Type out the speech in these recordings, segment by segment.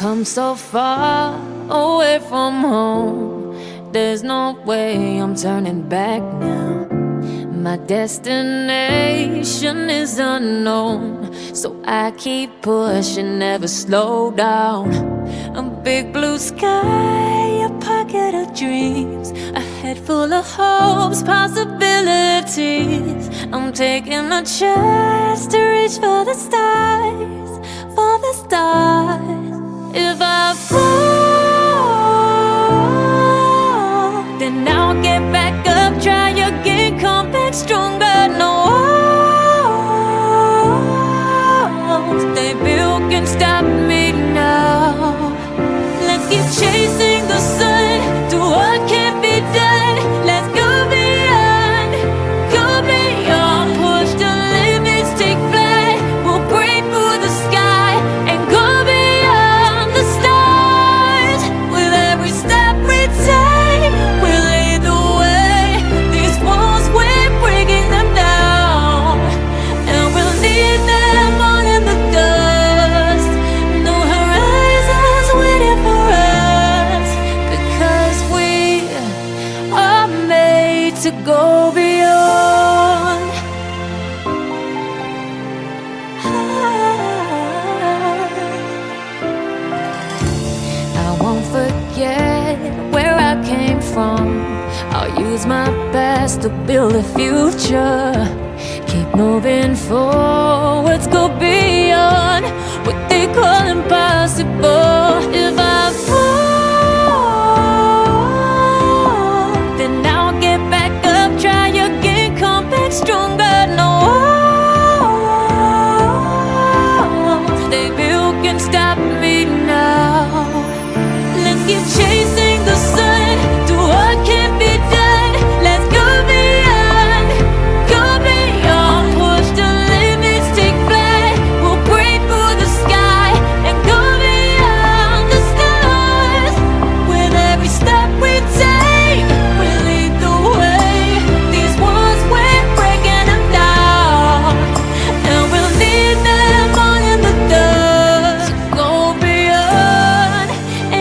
come so far away from home. There's no way I'm turning back now. My destination is unknown, so I keep pushing, never slow down. A big blue sky, a pocket of dreams, a head full of hopes, possibilities. I'm taking a chance to reach for the stars, for the stars. If I fall, then I'll get back up, try again, come back stronger. No walls they built can stop me now. Let's keep chasing the sun, do what can't be done. Let's go beyond, push the limits, take flight. We'll break through the sky and go beyond the stars. With every step we take, we'll lead the way. These walls, we're breaking them down, and we'll leave them all in the dust. No horizons waiting for us, because we are made to go beyond. I won't forget where I came from. I'll use my best to build a future. Keep moving forwards, go beyond what they call impossible. If I fall, then I'll get back up, try again, come back stronger. No walls they built can stop me now. Let's keep chasing the sun, do what can't be done. Let's go beyond, push the limits, take flight. We'll break through the sky and go beyond the stars. With every step we take, we lead the way. These walls, we're breaking them down, and we'll leave them all in the dust. Go beyond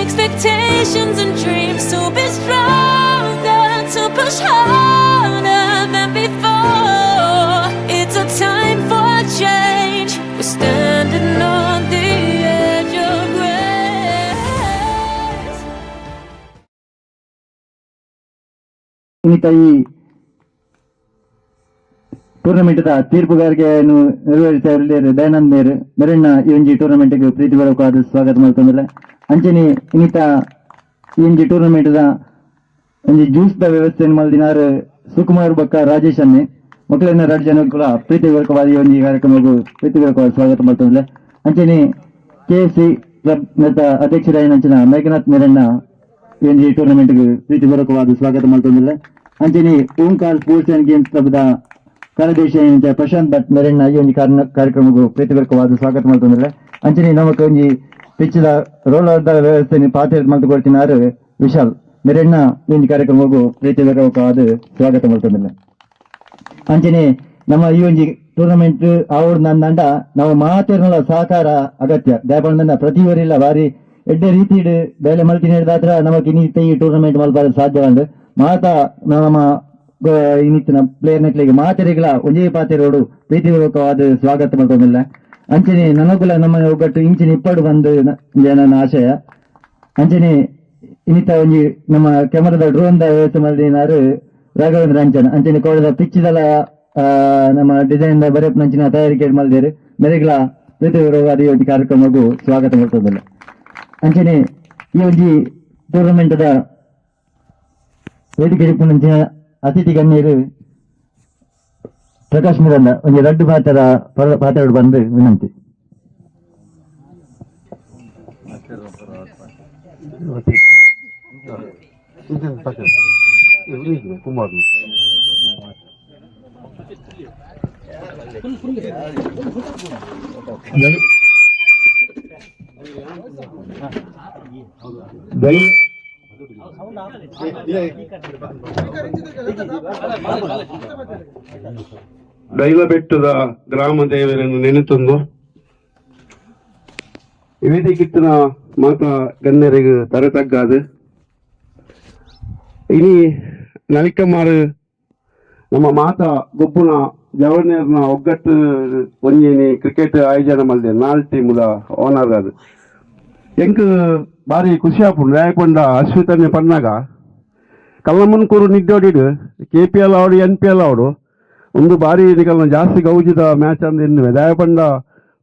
expectations and dreams, to be stronger, to push harder than before. It's a time for change. We're standing on the edge of grace. ಇನ್ನಿತ ಈ ಟೂರ್ನಮೆಂಟ್ದ ತೀರ್ಪುಗಾರಿಕೆಯನ್ನು ನಿರ್ವಹಿಸ್ತಾ ಇರಲಿದ್ದಾರೆ ದಯಾನಂದ್ ಮೇರ್ ಮೆರಣ್ಣ ಈ ಒಂಜಿ ಟೂರ್ನಮೆಂಟ್ಗೆ ಪ್ರೀತಿಪೂರ್ವಕವಾದ ಸ್ವಾಗತ ಮಾಡ್ಕೊಂಡಿಲ್ಲ. ಅಂಚನೆ ಇನ್ನಿತ ಈ ಒಂಜಿ ಟೂರ್ನಮೆಂಟ್ದ ಒಂಜಿ ಜ್ಯೂಸ್ ದ ವ್ಯವಸ್ಥೆಯನ್ನು ಮಲ್ದಿನಾರು ಸುಕುಮಾರ್ ಬಕ್ಕ ರಾಜೇಶ್ ಅನ್ನೆ ಮಕ್ಕಳನ್ನ 2 ಜನ ಕೂಡ ಪ್ರೀತಿಪೂರ್ವಕವಾದ ಈ ಒಂಜಿ ಕಾರ್ಯಕ್ರಮಕ್ಕೂ ಪ್ರೀತಿಪೂರ್ವಕವಾದ ಸ್ವಾಗತ ಮಾಡ್ಕೊಂಡಿಲ್ಲ. ಅಂಚನೆ KFC ಕ್ಲಬ್ ನೆತ ಅಧ್ಯಕ್ಷರಾಯ ಅಂಚಿನ ಮೇಘನಾಥ್ ಮೆರಣ್ಣ ಈ ಒಂಜಿ ಟೂರ್ನಮೆಂಟ್ಗೆ ಪ್ರೀತಿಪೂರ್ವಕವಾದ ಸ್ವಾಗತ ಮಾಡ್ಕೊಂಡಿಲ್ಲ. ಅಂಚನೆ ಓಂಕಾರ್ ಸ್ಪೋರ್ಟ್ಸ್ ಅಂಡ್ ಗೇಮ್ಸ್ ಕ್ಲಬ್ದ ಕಾರ್ಯದರ್ಶಿ ಪ್ರಶಾಂತ್ ಭಟ್ ಮೆರಣ್ಣ ಈ ಒಂಜಿ ಕಾರ್ಯಕ್ರಮಕ್ಕೂ ಪ್ರೀತಿಪೂರ್ವಕವಾದ ಸ್ವಾಗತ ಮಾಡ್ಕೊಂಡಿಲ್ಲ. ಅಂಚನೆ ನಮಕ್ ಒಂಜಿ ಪಿಚ್ಚದ ರೋಲರ್ದ ವ್ಯವಸ್ಥೆ ಪಾತ್ರ ಮಲ್ತು ಕೊಡ್ತಿನಾರು ವಿಶಾಲ್ ಮೆರಣ್ಣ ಈ ಒಂಜಿ ಕಾರ್ಯಕ್ರಮಕ್ಕೂ ಪ್ರೀತಿಪೂರ್ವಕವಾದ ಸ್ವಾಗತ ಮಾಡ್ಕೊಂಡಿಲ್ಲ. ಅಂಚನೆ ನಮ್ಮ ಈ ಒಂಜಿ ಟೂರ್ನಮೆಂಟ್ ಆವಡ್ ನಂದಂಡ ನಾವು ಮಾತಿರಲ ಸಹಕಾರ ಅಗತ್ಯ ದಯಪಂಡ ಪ್ರತಿ ಊರಿಲ್ಲ ಬಾರಿ ಎಡ್ಡೆ ರೀತಿ ಬೇಲೆ ಮಲ್ತಿ ನೀಡಿದಾತ್ರ ನಮಕ್ ಇನ್ನಿತ ಈ ಟೂರ್ನಮೆಂಟ್ ಮಲ್ಪಾರ ಸಾಧ್ಯ ಉಂಡು ಮಾತ ನಮ್ಮ ಇನ್ನಿತ್ತಿನ ಪ್ಲೇಯರ್ ನಕ್ಲಿಗೆ ಮಾತೆರೆಗಳ ಒಂಜೇ ಪಾತೆರೋಡು ಪ್ರೀತಿಪೂರ್ವಕವಾದ ಸ್ವಾಗತ ಮಾಡ್ಕೊಂಡಿಲ್ಲ. ಅಂಚನೆ ನನಗುಲ ನಮ್ಮ ಒಗ್ಗಟ್ಟು ಇಂಚಿನ ಇಪ್ಪಡು ಬಂದು ನನ್ನ ಆಶಯ. ಅಂಚನೆ ಇನ್ನಿತ ಒಂಜಿ ನಮ್ಮ ಕ್ಯಾಮರಾದ ಡ್ರೋನ್ ದ ವ್ಯವಸ್ಥೆ ಮಾಡಿನಾರು ರಾಘವೇಂದ್ರ ಅಂಚನ ಅಂಚನೆ ಕೋಳದ ಪಿಚ್ಚಿದಲ ನಮ್ಮ ಡಿಸೈನ್ ದ ಬರೆಪ್ ನಂಚಿನ ತಯಾರಿಕೆ ಮಾಡಿದೇರು ಮೆರೆಗಳ ಪ್ರೀತಿಪೂರ್ವಕವಾದ ಈ ಒಂಜಿ ಕಾರ್ಯಕ್ರಮಕ್ಕೂ ಸ್ವಾಗತ ಮಾಡ್ಕೊಂಡಿಲ್ಲ. ಅಂಚನೆ ಈ ಒಂಜಿ ಟೂರ್ನಮೆಂಟ್ ದ ವೇದಿಕೆ ನಂಚಿನ ಅತಿಥಿ ಗಣ್ಯರು ಪ್ರಕಾಶ್ ಮಿರಂದ ಒಂಜಿ 2 ಪಾತ್ರ ಬಂದು ವಿನಂತಿ. ದೈವ ಬೆಟ್ಟದ ಗ್ರಾಮ ದೇವರನ್ನು ನೆನೆತಂದು ವೇದಿಕಿತ್ತಿನ ಮಾತ ಗಣ್ಯರಿಗೆ ತರತಗ್ಗಾದು ಇನಿ ನಲಿಕಮಾರು ನಮ್ಮ ಮಾತ ಗೊಬ್ಬುನ ಜವನೇರ್ನ ಒಗ್ಗಟ್ಟು ಒಂಜಿನಿ ಕ್ರಿಕೆಟ್ ಆಯೋಜನೆ ಮಾಡಿದೆ 4 ಟೀಮುದ ಓನರ್ ಅದು ಎಂಕ್ ಬಾರಿ ಖುಷಿ ಆಪುಂಡು ಯಾಕೊಂಡ ಅಶ್ವಿತನ್ನೇ ಪನ್ನಾಗ ಕಲ್ಲಮನ್ಕೂರು ನಿಡ್ಡೋಡಿಡು KPL ಆಡು NPL ಆಡು ಒಂದು ಬಾರಿ ನಿಕಲ್ನ ಜಾಸ್ತಿ ಗೌಜಿದ ಮ್ಯಾಚ್ ಅಂದ್ ಎನ್ನುವೆ ದಯಪಂಡ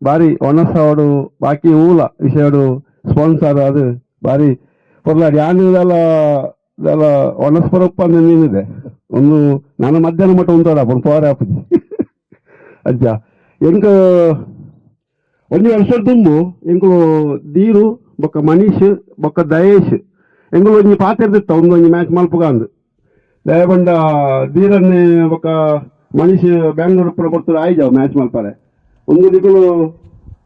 ಬಾರಿ ಒನಸ್ ಆಡು ಬಾಕಿ ಊಲ ವಿಷಯಡು ಸ್ಪಾನ್ಸರ್ ಅದು ಬಾರಿ ಪೊರ್ಲಾಡಿ ಯಾನೆಲ್ಲ ಒನಸ್ ಪರಪ್ಪ ನಿನ್ನಿದೆ ಒಂದು ನಾನು ಮಧ್ಯಾಹ್ನ ಮಟ್ಟ ಉಂಟಾಡ ಪವರ್ ಆಪುಜಿ ಅಜ್ಜ ಎಂಕ ಒಂದು ವರ್ಷ ತುಂಬು ಎಂಕು ದೀರು ಬೊಕ್ಕ ಮನೀಶ್ ಬೊಕ್ಕ ದಯೇಶ್ ಎಂಗಳು ಒಂಜಿ ಪಾತಿರ್ದಿತ್ತ ಒಂದೊಂದು ಮ್ಯಾಚ್ ಮಲ್ಪುಗ ಅಂದು ದಯಪಂಡ ದೀರನ್ನೇ ಬೊಕ್ಕ ಮನೀಶ್ ಬ್ಯಾಂಗ್ಳೂರು ಪುರ ಬರ್ತಾರೆ ಆಯ್ಜಾವ ಮ್ಯಾಚ್ ಮಲ್ಪಾರೆ ಒಂದು ದಿಕ್ಕಲು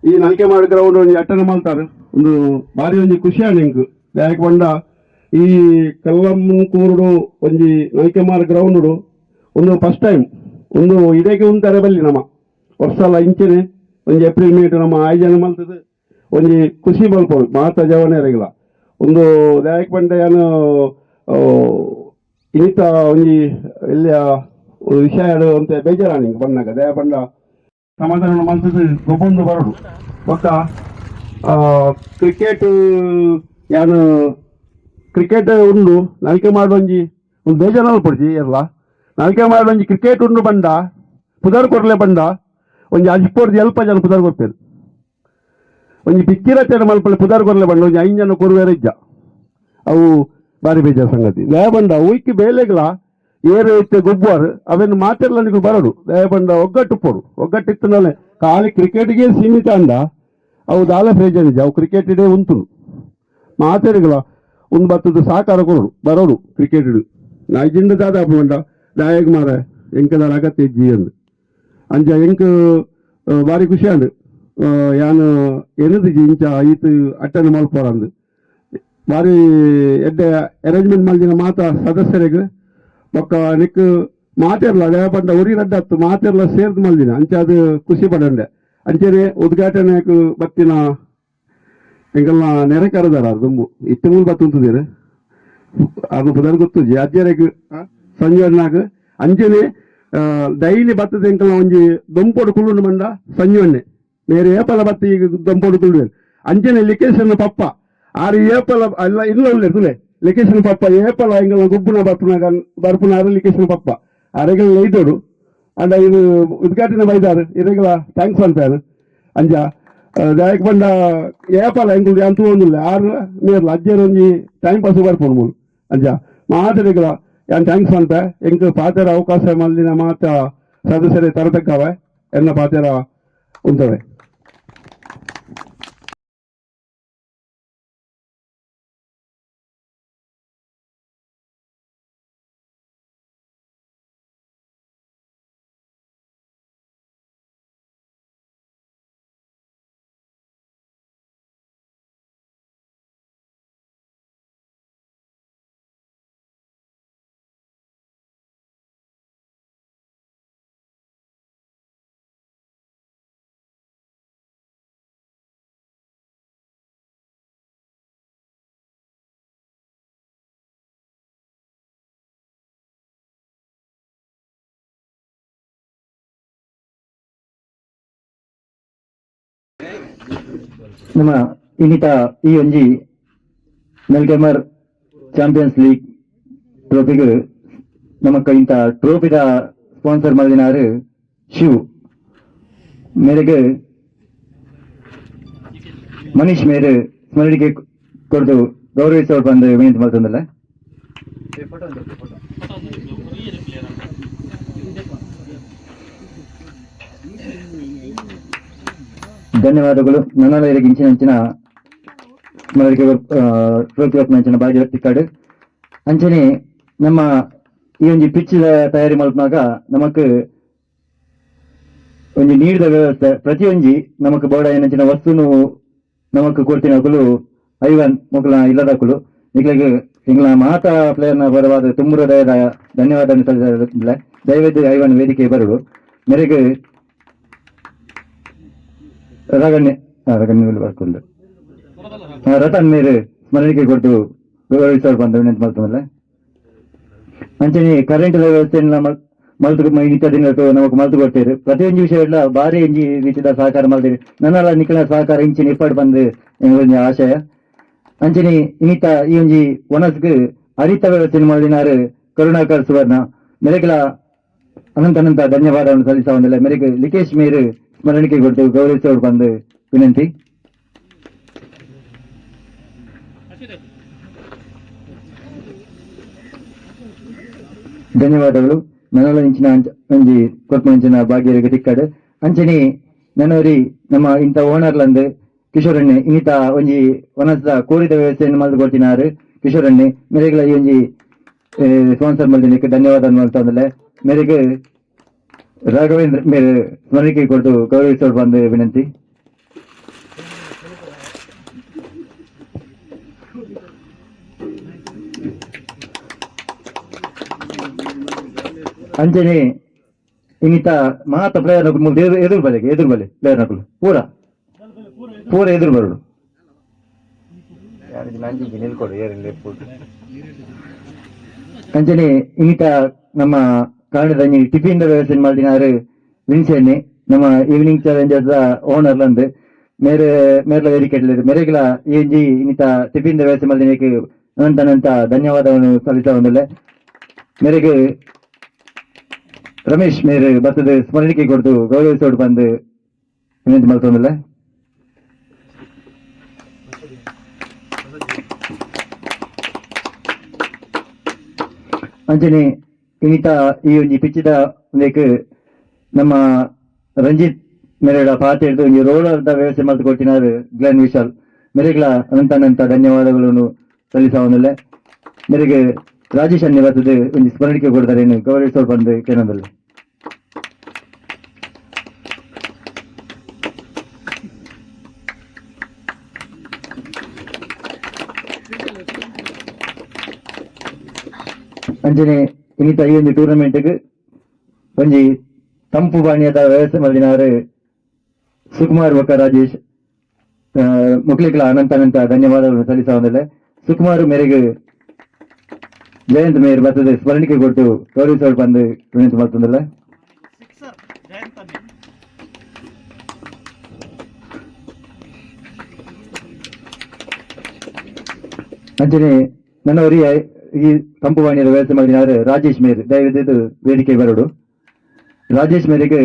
ಈ ನಲ್ಕೆಮಾಡು ಗ್ರೌಂಡ್ ಒಂದು ಅಟೆಂಡ್ ಮಾಡ್ತಾರೆ ಒಂದು ಬಾರಿ ಒಂಜಿ ಖುಷಿ ಆಣ ಎಂಕ್ ಯಾಕೆ ಬಂಡ ಈ ಕಲ್ಲಮ್ಮನಕೂರುಡು ಒಂಜಿ ನಲ್ಕೆಮಾರು ಗ್ರೌಂಡ್ ಒಂದು ಫಸ್ಟ್ ಟೈಮ್ ಒಂದು ಇಡೇಗೆ ಉಂತಾರೆ ಬಲ್ಲಿ ನಮ್ಮ ವರ್ಷಲ ಇಂಚೆನೆ ಒಂಜಿ ಏಪ್ರಿಲ್ ಮೇಟ್ ನಮ್ಮ ಆಯೋಜನೆ ಮಲ್ತದೆ ಒಂಜಿ ಖುಷಿ ಮಲ್ಪೋಡು ಮಾತ ಜವನೇರೆಗಿಲ್ಲ ಒಂದು ದಯಕ್ಕೆ ಬಂಡ ಏನು ಇನ್ನಿತ ಒಂಜಿ ಎಲ್ಲಿಯ ವಿಷಯ ಅಂತ ಬೇಜಾರಾಣ ಹಿಂಗೆ ಬಂದಾಗ ದಯ ಬಂಡ ಸಮಾಧಾನ ಮಲ್ತದೆ ಗೊಬ್ಬೊಂದು ಬರೋಡು ಬೊಕ್ಕ ಕ್ರಿಕೆಟ್ ಯಾನು ಕ್ರಿಕೆಟ್ ಉಂಡು ನಲ್ಕೆ ಮಾಡೊಂಜಿ ಒಂದು ಬೇಜಾರು ಪಡ್ಜಿ ಎಲ್ಲ ನಲ್ಕೆ ಮಾಡೊಂಜಿ ಕ್ರಿಕೆಟ್ ಉಂಡು ಬಂಡ ಪುದರ್ ಕೊರ್ಲೆ ಬಂಡ ಒಂಜಿ ಅಜ್ಪೋರ್ದು ಎಲ್ಪ ಜನ ಪುದರ್ ಕೊರ್ಪೇರು ಒಂಜಿ ಪಿಕ್ಕಿರಚ್ಚನ ಮಲ್ಪಲ್ಲಿ ಪುದರ್ ಕೊರ್ಲೆ ಬಂಡ ಒಂಜಿ 5 ಜನ ಕೊರುವೇರ ಇಜ್ಜ ಅವು ಬಾರಿ ಬೇಜಾರು ಸಂಗತಿ ದಯ ಬಂಡ ಉಯ್ಕಿ ಬೇಲೆಗ್ಲ ಏರು ಇತ್ತೆ ಗೊಬ್ಬರು ಅವೇನು ಮಾತೆಲ್ಲ ನೀವು ಬರೋಡು ದಯ ಬಂಡ ಒಗ್ಗಟ್ಟು ಪೋಡು ಒಗ್ಗಟ್ಟು ಇತ್ತನಲ್ಲೇ ಖಾಲಿ ಕ್ರಿಕೆಟ್ಗೆ ಸೀಮಿತ ಅಂದ ಅವು ದಾಲ ಬೇಜಾರು ಇಜ್ಜ ಅವು ಕ್ರಿಕೆಟ್ ಇಡೇ ಉಂಟು ಮಾತೆರಿಗಳ ಒಂದು ಬತ್ತದ ಸಾಕಾರ ಕೊರೋಡು ಬರೋಡು ಕ್ರಿಕೆಟ್ ನಾಯ್ಜಿಂದ ದಾದ ಬಂಡ ದಾಯಗ್ ಮಾರ ಎಂಕದಾರ ಅಗತ್ಯ ಇಜ್ಜಿ ಅಂದು ಅಂಚ ಎಂಕ್ ಬಾರಿ ಖುಷಿ ಅಂದು ಯಾನು ಎನದಿಜಿ ಇಂಚ ಈತು ಅಟ್ಟನ್ನು ಮಲ್ಪೋರ ಅಂದು ಬಾರಿ ಎಡ್ಡೆ ಅರೇಂಜ್ಮೆಂಟ್ ಮಾಡಿದ ಮಾತ ಸದಸ್ಯರಿಗೆ ಬೊಕ್ಕ ನಿಕ್ ಮಾತಿರ್ಲ ಅದೇ ಪಂಡ ಉರಿ ರಡ್ಡತ್ತು ಮಾತಿರ್ಲ ಸೇರ್ದು ಮಲ್ದಿನ ಅಂಚ ಅದು ಖುಷಿ ಪಡಂಡೆ ಅಂಚೆನೆ ಉದ್ಘಾಟನೆಗೆ ಬತ್ತಿನ ಎಂಕಲ್ನ ನೆರೆ ಕರೆದಾರ ಅದು ತುಂಬು ಇತ್ತು ಮೂಲ ಬತ್ತುಂತದೇರು ಅದು ಪುದರ್ ಗೊತ್ತುಜಿ ಅಜ್ಜರಿಗೆ ಸಂಜೆನಾಗ ಅಂಚೆನೆ ಡೈಲಿ ಬತ್ತದ ಎಂಕಲ್ನ ಒಂಜಿ ದೊಂಪೋಡು ಕುಳ್ಳುಂಡು ಬಂಡ ಸಂಜೆ ಬೇರೆ ಏಪಲ ಬತ್ತಿ ಈಗ ದೊಂಪೋಡು ಕುಳ್ಳುವೆ ಅಂಚೆನೆ ಲಿಕೇಶನ್ ಪಪ್ಪ ಆರು ಏಪಲ ಅಲ್ಲ ಇಲ್ಲ ಉಳ್ಳೆ ತುಲೆ ಲಿಕೇಶನ್ ಪಪ್ಪ ಏಪಲ ಎಂಗಲ್ನ ಗುಬ್ಬುನ ಬರ್ಪುನ ಲಿಕೇಶನ್ ಪಪ್ಪ ಅರೆಗಳ ಐದೋಡು ಅಂಡ ಇದು ಉದ್ಘಾಟನೆ ಬೈದಾರು ಇರೆಗಳ ಥ್ಯಾಂಕ್ಸ್ ಅಂತಾನು ಅಂಜ ದಯಕ್ ಬಂಡ ಏಪಲ ಎಂಗುಲ್ದು ಅಂತೂ ಒಂದಿಲ್ಲ ಆರು ಮೇರ್ಲ ಅಜ್ಜೇರು ಒಂಜಿ ಟೈಮ್ ಪಾಸ್ ಬರ್ಪೋಡು ಮೂಲು ಅಂಜ ಮಾತರಿಗಳ ಯಾನ್ ಥ್ಯಾಂಕ್ಸ್ ಅಂತ ಎಂಕ್ ಪಾತೆರ ಅವಕಾಶ ಮಲ್ದಿನ ಮಾತ ಸದಸ್ಯರೇ ತರತಕ್ಕವೆ ಎನ್ನ ಪಾತೆರ ಉಂಟವೆ ನಮ್ಮ ಇನ್ನಿತ ಈ ಒಂಜಿ ನಲ್ಗೆಮರ್ ಚಾಂಪಿಯನ್ಸ್ ಲೀಗ್ ಟ್ರೋಫಿಗೆ ನಮಕ್ ಇಂತ ಟ್ರೋಫಿದ ಸ್ಪಾನ್ಸರ್ ಮಾಡಿನಾರು ಶಿವ್ ಮೇರೆಗೆ ಮನೀಶ್ ಮೇರೆ ಸ್ಮರಣಿಕೆ ಕೊಡ್ದು ಗೌರವಿಸೋರು ಬಂದು ವಿನಂತಿ ಮಾಡ್ತಂದಲ್ಲ ಧನ್ಯವಾದಗಳು ನನ್ನ ಇಂಚಿನ ಸ್ಮರಣಿಕೆ ಟ್ರೋಫಿ ಭಾಗ್ಯ ಕಾರ್ಡ್ ಅಂಚನೆ ನಮ್ಮ ಈ ಒಂದು ಪಿಚ್ ತಯಾರಿ ಮಲ್ಪನಾಗ ನಮಕ್ ಒಂದು ನೀಡಿದ ವ್ಯವಸ್ಥೆ ಪ್ರತಿಯೊಂಜಿ ನಮಕ್ ಬೋಡ ಏನಂಚಿನ ವಸ್ತುನು ನಮಕ್ ಕೊಡ್ತಿನಕಲು ಐವನ್ ಮೊಕಲ ಇಲ್ಲದಕಲು ಈಗಲಿಗೆ ಇಂಗ್ಲ ಮಾತಾ ಪ್ಲೇಯರ್ನ ಬರವಾದ ತುಂಬ ಹೃದಯದ ಧನ್ಯವಾದ ಸಲ್ಲಿಸಿಲ್ಲ ದಯವಿಟ್ಟು ಐವನ್ ವೇದಿಕೆ ಬರುಡು ಮೇರೆಗೆ ರಗಣ್ಯ ಬರ್ಕೊಂಡು ರತನ್ ಮೇರು ಸ್ಮರಣಿಕೆ ಕೊಟ್ಟು ಗೌರವಿಸಲು ಬಂದ ವಿನಂತಿ ಮಾಡ್ತಾನಲ್ಲ. ಅಂಚನೆ ಕರೆಂಟ್ ವ್ಯವಸ್ಥೆಯನ್ನ ಮಲ್ತು ಇತ್ತ ದಿನಟ್ಟು ನಮಗೆ ಮಲ್ತು ಕೊಡ್ತೇವೆ. ಪ್ರತಿಯೊಂದು ವಿಷಯ ಭಾರಿ ಎಂಜಿ ರೀತಿಯ ಸಹಕಾರ ಮಾಡ್ತೇವೆ. ನನ್ನೆಲ್ಲ ನಿಖಿಲ ಸಹಕಾರ ಇಂಚಿನ ಏರ್ಪಾಡು ಬಂದು ಒಂದು ಆಶಯ. ಅಂಚನೆ ಇನ್ನಿತ ಈ ಒಂಜಿ ಒಣಸ್ಗೆ ಹರಿತ ವ್ಯವಸ್ಥೆ ಮಾಡಿನಾರು ಕರುಣಾಕರ್ ಸುವರ್ಣ ಮೆರೆಗಳ ಅನಂತ ಧನ್ಯವಾದವನ್ನು ಸಲ್ಲಿಸ ಒಂದಿಲ್ಲ. ಮೆರೆಗೆ ಲಿಕೇಶ್ ಮೇರು ಸ್ಮರಣಿಕೆ ಕೊಟ್ಟು ಗೌರವಿಸೋರು ಬಂದು ವಿನಂತಿ. ಧನ್ಯವಾದಗಳು. ನನ್ನೆಲ್ಲ ಇಂಚಿನ ಒಂಜಿ ಕೊರ್ಪಂಚಿನ ಭಾಗ್ಯರಿಗೆ ತಿಕ್ಕಡು ಅಂಚನೆ ನನವರಿ ನಮ್ಮ ಇಂಥ ಓನರ್ಲಂದು ಕಿಶೋರಣ್ಣೆ ಇನ್ನಿತ ಒಂಜಿ ವನಸದ ಕೋರಿದ ವ್ಯವಸ್ಥೆಯನ್ನು ಮಾಡಿದು ಕೊಡ್ತಿನಾರು ಕಿಶೋರಣ್ಣೆ ಮೆರೆಗಳ ಈ ಒಂಜಿ ಸ್ಪಾನ್ಸರ್ ಮಾಡಿದಕ್ಕೆ ಧನ್ಯವಾದ ಮಾಡ್ತಾ ಮೇರೆಗೆ ರಾಘವೇಂದ್ರ ಮೇರೆ ಸ್ಮರಣಿಕೆ ಕೊಟ್ಟು ಗೌರವಿಸೋರು ಬಂದು ವಿನಂತಿ. ಅಂಚನೆ ಇನ್ನಿತ ಮಾತ ಪ್ಲೇಯರ್ ಎದುರು ಬಲೆ ಪ್ಲೇಯರ್ ನಕಲು ಪೂರ ಎದುರು ಬರುಡು ಅಂಚನೆ ಇನ್ನಿತ ನಮ್ಮ ಕಾರಣದ ಟಿಫಿನ್ ವ್ಯವಸ್ಥೆ ಮಾಡಿನಾರು ವಿನ್ಸೆಣ್ಣೆ ನಮ್ಮ ಈವ್ನಿಂಗ್ ಚಾಲೆಂಜಸ್ ಓನರ್ಲಂದು ಮೇರ್ಲ ವೇದಿಕೆ ಮೆರೆಗಳ ಏಂಜಿ ಇನ್ನಿತ ಟಿಫಿನ್ ವ್ಯವಸ್ಥೆ ಮಾಡಿನಕ್ಕೆ ಅನಂತ ಧನ್ಯವಾದವನ್ನು ಸಲ್ಲಿಸ ಒಂದಲ್ಲ. ಮೇರೆಗೆ ರಮೇಶ್ ಮೇರೆ ಬರ್ತದೆ ಸ್ಮರಣಿಕೆ ಕೊಡ್ತು ಗೌರವಿಸೋಡು ಬಂದು ವಿನಂತಿ ಮಾಡ್ತೊಂದಿಲ್ಲ. ಅಂಚನೆ ಇನ್ನಿತ ಈ ಒಂಜಿ ಪಿಚ್ಚಿದ ನಮ್ಮ ರಂಜಿತ್ ಮೆರೆಡ ಪಾತ ಹಿಡಿದು ಒಂಜಿ ರೋಲರ್ದ ವ್ಯವಸ್ಥೆ ಮಾಡ್ತು ಕೊಟ್ಟಿನಾರು ಗ್ಲೆನ್ ವಿಶಾಲ್ ಮೆರೆಗಳ ಅನಂತ ಧನ್ಯವಾದಗಳನ್ನು ಸಲ್ಲಿಸ ಒಂದಿಲ್ಲ. ಮೆರೆಗೆ ರಾಜೇಶ್ ಅನ್ನಿ ಬರ್ತದೆ ಒಂಜಿ ಸ್ಮರಣಿಕೆ ಕೊಡ್ತಾರೆ ಗೌರವಿಸೋಡು ಬಂದು ಕೇಳೋದಲ್ಲ. ಅಂಚನೆ ಇನ್ನಿತ ಈ ಒಂದು ಟೂರ್ನಮೆಂಟ್ಗೆ ಒಂಜಿ ತಂಪು ಪಾನೀಯದ ವ್ಯವಸ್ಥೆ ಮಾಡಿನಾರು ಸುಕುಮಾರ್ ಬೊಕ್ಕ ರಾಜೇಶ್ ಮುಕ್ಲಿಕ್ಲ ಅನಂತ ಧನ್ಯವಾದಗಳನ್ನು ಸಲ್ಲಿಸ ಒಂದಿಲ್ಲ. ಸುಕುಮಾರ್ ಮೇರೆಗೆ ಜಯಂತ್ ಮೇಯರ್ ಬರ್ತದೆ ಸ್ಮರಣಿಕೆ ಕೊಟ್ಟು ಗೌರವಿಸೋಡು ಬಂದು ವಿನಂತಿ ಮಾಡ್ತಂದಿಲ್ಲ. ಅಂಚನೆ ನನ್ನವರಿ ಈ ತಂಪು ಪಾನೀಯದ ವ್ಯವಸ್ಥೆ ಮಾಡಿನಾರು ರಾಜೇಶ್ ಮೇರ್ ದಯವಿದ್ದು ವೇದಿಕೆ ಬರೋಡು. ರಾಜೇಶ್ ಮೇರೆಗೆ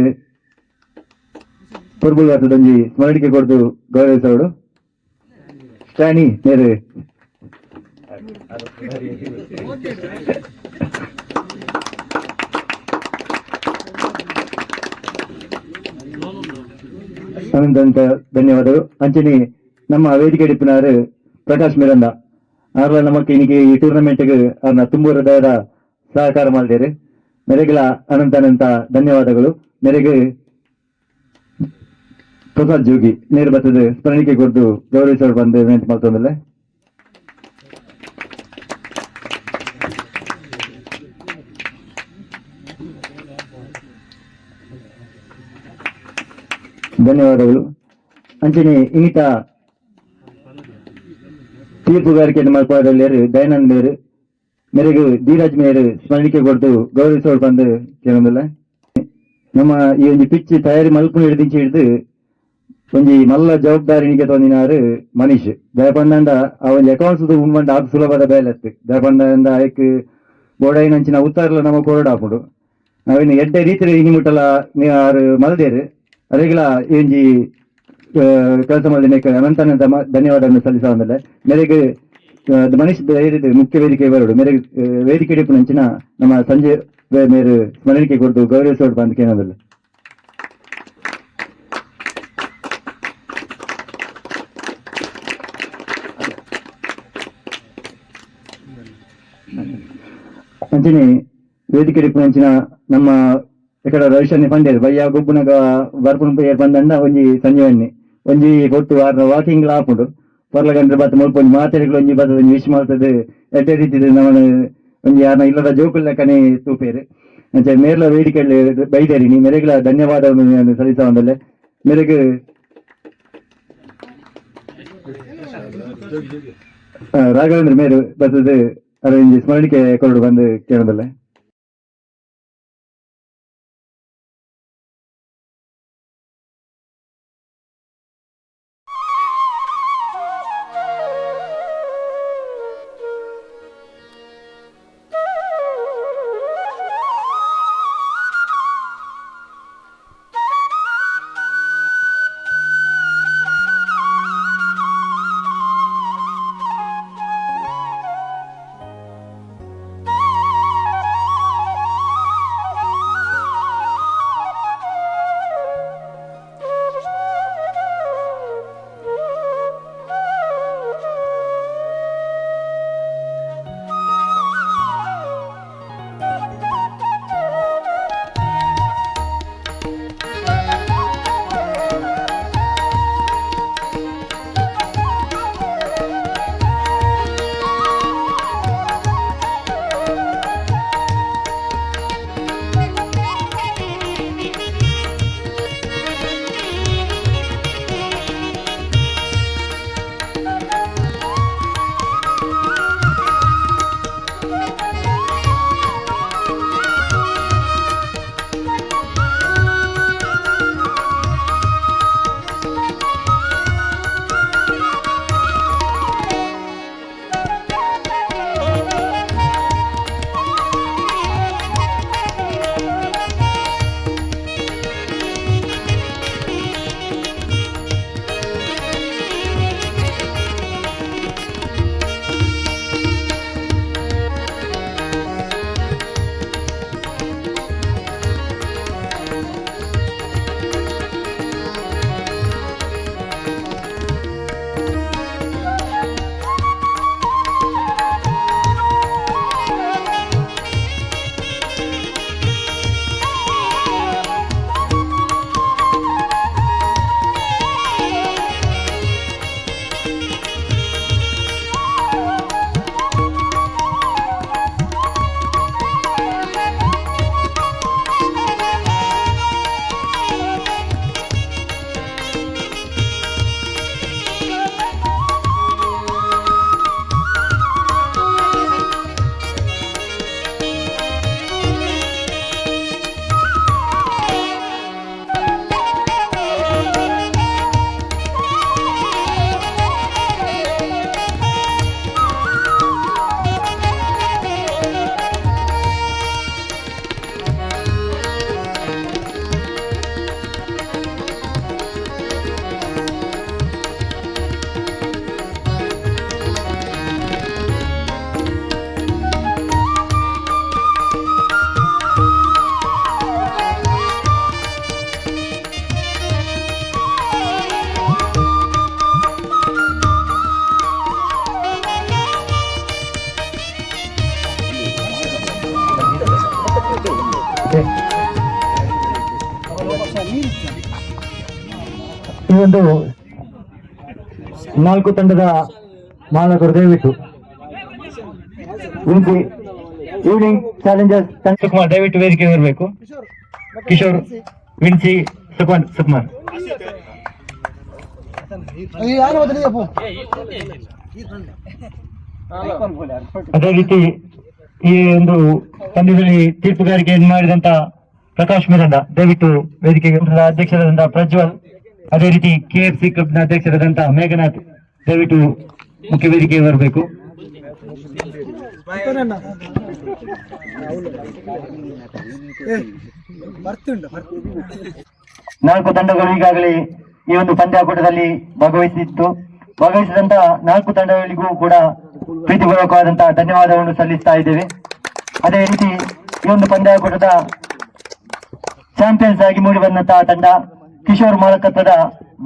ಪುರ್ಬುಲ್ ಬರ್ತದೊಂಜಿ ಸ್ಮರಣಿಕೆ ಕೊಟ್ಟು ಗೌರವಿಸೋಡು. ಸ್ಟ್ಯಾನಿ ಮೇರೆ ಅನಂತ ಧನ್ಯವಾದಗಳು. ಅಂಚನೆ ನಮ್ಮ ವೇದಿಕೆ ಡಿಪ್ಪಿನಾರು ಪ್ರಕಾಶ್ ಮಿರಂದ ಅವರ ನಮಗೆ ಇನ್ನಿಗೆ ಈ ಟೂರ್ನಮೆಂಟ್ಗೆ ಅವ್ರನ್ನ ತುಂಬ ಹೃದಯದ ಸಹಕಾರ ಮಾಡಿದ್ದಾರೆ. ಮೆರೆಗಳ ಅನಂತ ಧನ್ಯವಾದಗಳು. ಮೆರೆಗೆ ಪ್ರಸಾದ್ ಜೋಗಿ ನೇರು ಬರ್ತದೆ ಸ್ಮರಣಿಕೆ ಕೊಟ್ಟು ಗೌರವಿಸೋರು ಬಂದು ವಿನಂತಿ ಮಾಡ್ತಂದಿಲ್ಲ. ಧನ್ಯವಾದಗಳು. ಅಂಚನೆ ಇನ್ನಿತ ತೀರ್ಪುಗಾರಿಕೆಯನ್ನು ಮಾಡ್ಕೊಳ್ಳಲು ದಯಾನಂದ್ ಮೇರು ಮೆರೆಗೆ ಧೀರಾಜ್ ಮೇರು ಸ್ಮರಣಿಕೆ ಕೊಟ್ಟು ಗೌರವಿಸೋರು ಬಂದು ಕೇಳೋದಿಲ್ಲ. ನಮ್ಮ ಈ ಒಂದು ಪಿಚ್ ತಯಾರಿ ಮಲ್ಪು ಹಿಡಿದು ಒಂಜಿ ಮಲ್ಲ ಜವಾಬ್ದಾರಿನಿಗೆ ತೊಂದಿನಾರು ಮನೀಶ್ ದಯಪಂಡ ಆ ಒಂದು ಅಕೌಂಟ್ಸ್ ಉಂಡ್ಬಂಡ ಅದು ಸುಲಭದ ಬೇಲೆತ್ತು ದಯಪಂಡ ಆಯ್ಕೆ ಬೋಡೈನಂಚಿನ ಉತ್ತಾರಲ ನಮಗೆ ಕೊರಡಾಪುಡು ನಾವಿನ್ನು ಎಡ್ಡೆ ರೀತಿಯಲ್ಲಿ ಇನಿ ಮುಟ್ಟಲ ಆರು ಮಲ್ದೇರು ಅರೆಗಳ ಏಂಜಿ ಕೆಲಸ ಮಾಡಿದ ಅನಂತ ಧನ್ಯವಾದವನ್ನು ಸಲ್ಲಿಸ ಬಂದಲ್ಲ. ಮೆರೆಗೆ ಮನೀಶ್ ಮುಖ್ಯ ವೇದಿಕೆ ಬರೋಡು ಮೆರೆಗೆ ವೇದಿಕೆ ಹಿಡಿಪು ನಂಚಿನ ನಮ್ಮ ಸಂಜೆ ಮೇರು ಸ್ಮರಣಿಕೆ ಕೊಟ್ಟು ಗೌರವಿಸೋಡು ಬಂದು ಕೇಳೋದಿಲ್ಲ. ಅಂಚನೆ ವೇದಿಕೆ ಹಿಡಿಪು ನಂಚಿನ ನಮ್ಮ ఇక్కడ రవిశన్ని పండేది భయ్యా గుబ్బునగా బర్పును పోయి పందండ ಒಂಜಿ ಸಂಜೆವನ್ನಿ ಒಂಜಿ ಕೊಟ್ಟು ಆರ್ನ ವಾಕಿಂಗ್ ಆಪುಂಡು ಪರ್ಲ ಗಂಟೆ ಬತ್ತ ಮುಲ್ಪೊಂಜಿ ಮಾತಾಡಿಗಳು ಒಂಜಿ ಬರ್ತದೆ ವಿಶ್ ಮಾಡ್ತದೆ ಎಡ್ಡೆ ರೀತಿದೆ ನಮ್ಮನ್ನು ಒಂಜಿ ಯಾರನ್ನ ಇಲ್ಲದ ಜೋಕುಲ್ ಲೆಕ್ಕನೆ ತೂಪೇರು ಅಂಚೆ ಮೇರ್ಲ ವೇದಿಕೆಯಲ್ಲಿ ಬೈದೇರಿನಿ ಮೆರೆಗಳ ಧನ್ಯವಾದವನ್ನು ಸಲ್ಲಿಸ ಬಂದಲ್ಲೇ ಮೆರೆಗೆ ರಾಘವೇಂದ್ರ ಮೇರು ಬರ್ತದೆ ಅರೇಂಜ್ ಸ್ಮರಣಿಕೆ ಕೊರಡು ಬಂದು ಕೇಳೋದಲ್ಲ. ಈ ಒಂದು 4 ತಂಡದ ಮಾಲಕರು ದಯವಿಟ್ಟು ಈವ್ನಿಂಗ್ ಚಾಲೆಂಜರ್ಸ್ ತಂಡ ಸುಕುಮಾರ್ ದಯವಿಟ್ಟು ವೇದಿಕೆ ಬರಬೇಕು. ಕಿಶೋರ್, ವಿನ್ಸಿ, ಸುಕುಮಾರ್. ಅದೇ ರೀತಿ ಈ ಒಂದು ಪಂದ್ಯದಲ್ಲಿ ತೀರ್ಪುಗಾರಿಕೆಯನ್ನು ಮಾಡಿದಂತ ಪ್ರಕಾಶ್ ಮಿರಂಡ ದಯವಿಟ್ಟು ವೇದಿಕೆಗೆ ಅಧ್ಯಕ್ಷರಾದಂತಹ ಪ್ರಜ್ವಲ್, ಅದೇ ರೀತಿ KFC ಕ್ಲಬ್ನ ಅಧ್ಯಕ್ಷರಾದಂತಹ ಮೇಘನಾಥ್ ದಯವಿಟ್ಟು ಮುಖ್ಯ ವೇದಿಕೆಗೆ ಬರಬೇಕು. ನಾಲ್ಕು ತಂಡಗಳು ಈಗಾಗಲೇ ಈ ಒಂದು ಪಂದ್ಯಾಕೂಟದಲ್ಲಿ ಭಾಗವಹಿಸಿದಂತಹ 4 ತಂಡಗಳಿಗೂ ಕೂಡ ಪ್ರೀತಿಪೂರ್ವಕವಾದಂತಹ ಧನ್ಯವಾದವನ್ನು ಸಲ್ಲಿಸ್ತಾ ಇದ್ದೇವೆ. ಅದೇ ರೀತಿ ಈ ಒಂದು ಪಂದ್ಯಾಕೂಟದ ಚಾಂಪಿಯನ್ಸ್ ಆಗಿ ಮೂಡಿ ಬಂದಂತಹ ತಂಡ ಕಿಶೋರ್ ಮಾಲಕತ್ವದ